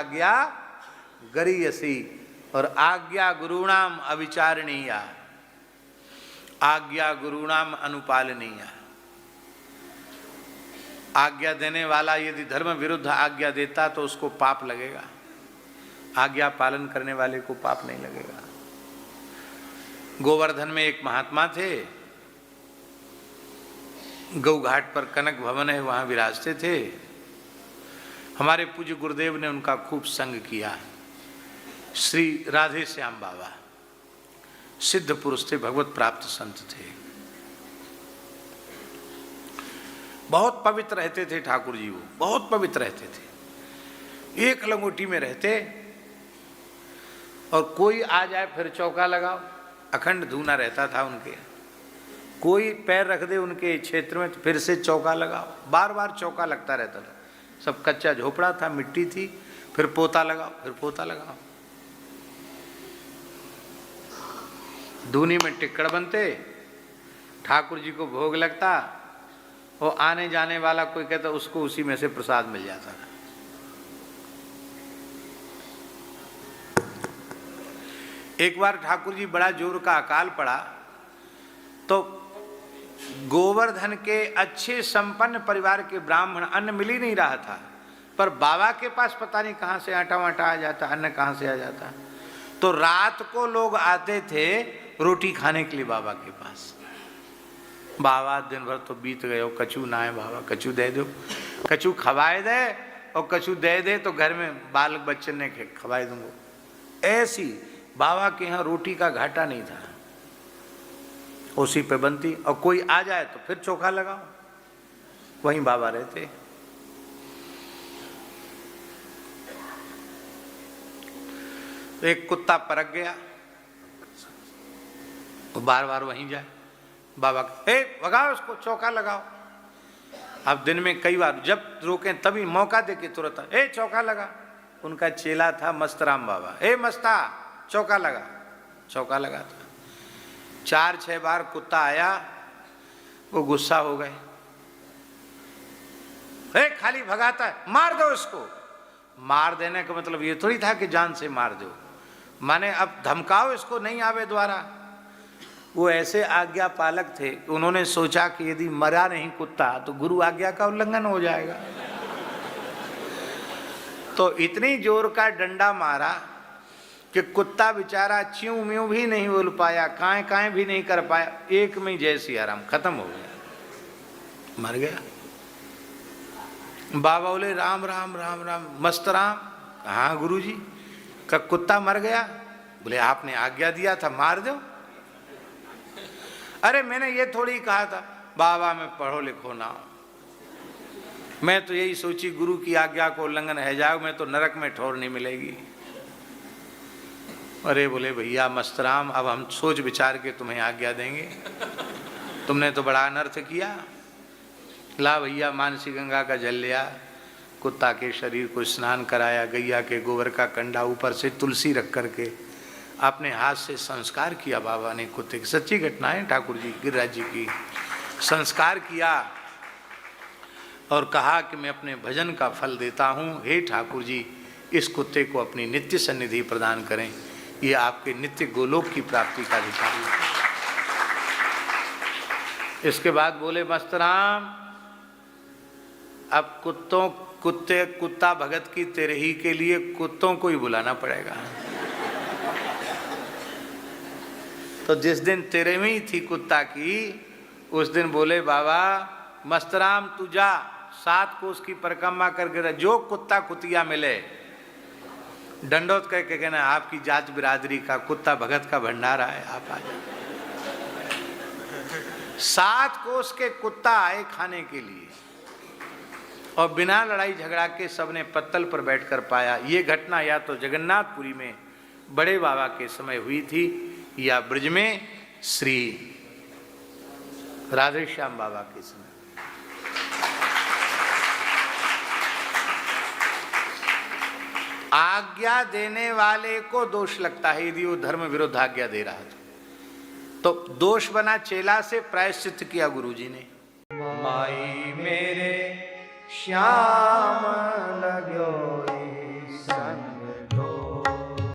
आज्ञा गरीयसी, और आज्ञा गुरुणाम अविचारणीया, आज्ञा गुरुणाम अनुपालनीया। आज्ञा देने वाला यदि धर्म विरुद्ध आज्ञा देता तो उसको पाप लगेगा, आज्ञा पालन करने वाले को पाप नहीं लगेगा। गोवर्धन में एक महात्मा थे, गौ घाट पर कनक भवन है, वहां विराजते थे। हमारे पूज्य गुरुदेव ने उनका खूब संग किया। श्री राधे श्याम बाबा सिद्ध पुरुष थे, भगवत प्राप्त संत थे, बहुत पवित्र रहते थे ठाकुर जी। वो बहुत पवित्र रहते थे, एक लंगोटी में रहते, और कोई आ जाए फिर चौका लगाओ, अखंड धूना रहता था उनके। कोई पैर रख दे उनके क्षेत्र में तो फिर से चौका लगाओ, बार बार चौका लगता रहता था। सब कच्चा झोपड़ा था, मिट्टी थी, फिर पोता लगाओ, फिर पोता लगाओ। धूनी में टिक्कड़ बनते, ठाकुर जी को भोग लगता, और आने जाने वाला कोई कहता उसको उसी में से प्रसाद मिल जाता था। एक बार ठाकुर जी बड़ा जोर का अकाल पड़ा, तो गोवर्धन के अच्छे संपन्न परिवार के ब्राह्मण, अन्न मिल ही नहीं रहा था, पर बाबा के पास पता नहीं कहाँ से आटा वाटा आ जाता, अन्न कहाँ से आ जाता। तो रात को लोग आते थे रोटी खाने के लिए बाबा के पास। बाबा दिन भर तो बीत गए, हो कछू ना है, बाबा कछू दे दो, कछू खवाए दे, और कछू दे दे तो घर में बाल बच्चे ने खवाए दूंगा। ऐसी बाबा के यहाँ रोटी का घाटा नहीं था, उसी पे बनती, और कोई आ जाए तो फिर चोखा लगाओ, वहीं बाबा रहते। एक कुत्ता परख गया, वो बार बार वहीं जाए, बाबा ए भगाओ उसको, चौका लगाओ। अब दिन में कई बार जब रोकें तभी मौका दे के तुरंत ए चौका लगा। उनका चेला था मस्तराम बाबा, ए मस्ता चौका लगा, चौका लगा था। 4-6 बार कुत्ता आया, वो गुस्सा हो गए, ए खाली भगाता है, मार दो उसको। मार देने का मतलब ये थोड़ी था कि जान से मार दो, माने अब धमकाओ इसको, नहीं आवे द्वारा। वो ऐसे आज्ञा पालक थे, उन्होंने सोचा कि यदि मरा नहीं कुत्ता तो गुरु आज्ञा का उल्लंघन हो जाएगा। तो इतनी जोर का डंडा मारा कि कुत्ता बेचारा च्यूं म्यूं भी नहीं बोल पाया, काएं काएं भी नहीं कर पाया, एक में जय सिया राम, खत्म हो गया, मर गया। बाबा बोले राम राम राम राम। मस्त राम, हाँ गुरु जी, का कुत्ता मर गया? बोले आपने आज्ञा दिया था मार दो। अरे मैंने ये थोड़ी कहा था, बाबा मैं पढ़ो लिखो ना, मैं तो यही सोची गुरु की आज्ञा को उल्लंघन है जाओ, मैं तो नरक में ठोर नहीं मिलेगी। अरे बोले भैया मस्तराम, अब हम सोच विचार के तुम्हें आज्ञा देंगे, तुमने तो बड़ा अनर्थ किया। ला भैया मानसी गंगा का जल लिया, कुत्ता के शरीर को स्नान कराया, गैया के गोबर का कंडा ऊपर से तुलसी रख करके अपने हाथ से संस्कार किया बाबा ने कुत्ते की। सच्ची घटना है ठाकुर जी गिरिराज जी की। संस्कार किया और कहा कि मैं अपने भजन का फल देता हूँ, हे ठाकुर जी इस कुत्ते को अपनी नित्य सन्निधि प्रदान करें, ये आपके नित्य गोलोक की प्राप्ति का अधिकारी है। इसके बाद बोले मस्तराम, अब कुत्ता भगत की तेरे ही के लिए कुत्तों को ही बुलाना पड़ेगा। तो जिस दिन तेरे में ही थी कुत्ता की, उस दिन बोले बाबा मस्तराम तू जा 7 कोस की परिक्रमा करके, जो कुत्ता कुतिया मिले डंडोत कह के कहना आपकी जात बिरादरी का कुत्ता भगत का भंडारा है, आप आ जाए। 7 कोस के कुत्ता आए खाने के लिए, और बिना लड़ाई झगड़ा के सबने पत्तल पर बैठकर पाया। ये घटना या तो जगन्नाथपुरी में बड़े बाबा के समय हुई थी, या ब्रज में श्री राधे श्याम बाबा के समय। आज्ञा देने वाले को दोष लगता है यदि वो धर्म विरुद्ध आज्ञा दे रहा था, तो दोष बना चेला से प्रायश्चित किया गुरुजी ने। माई मेरे श्याम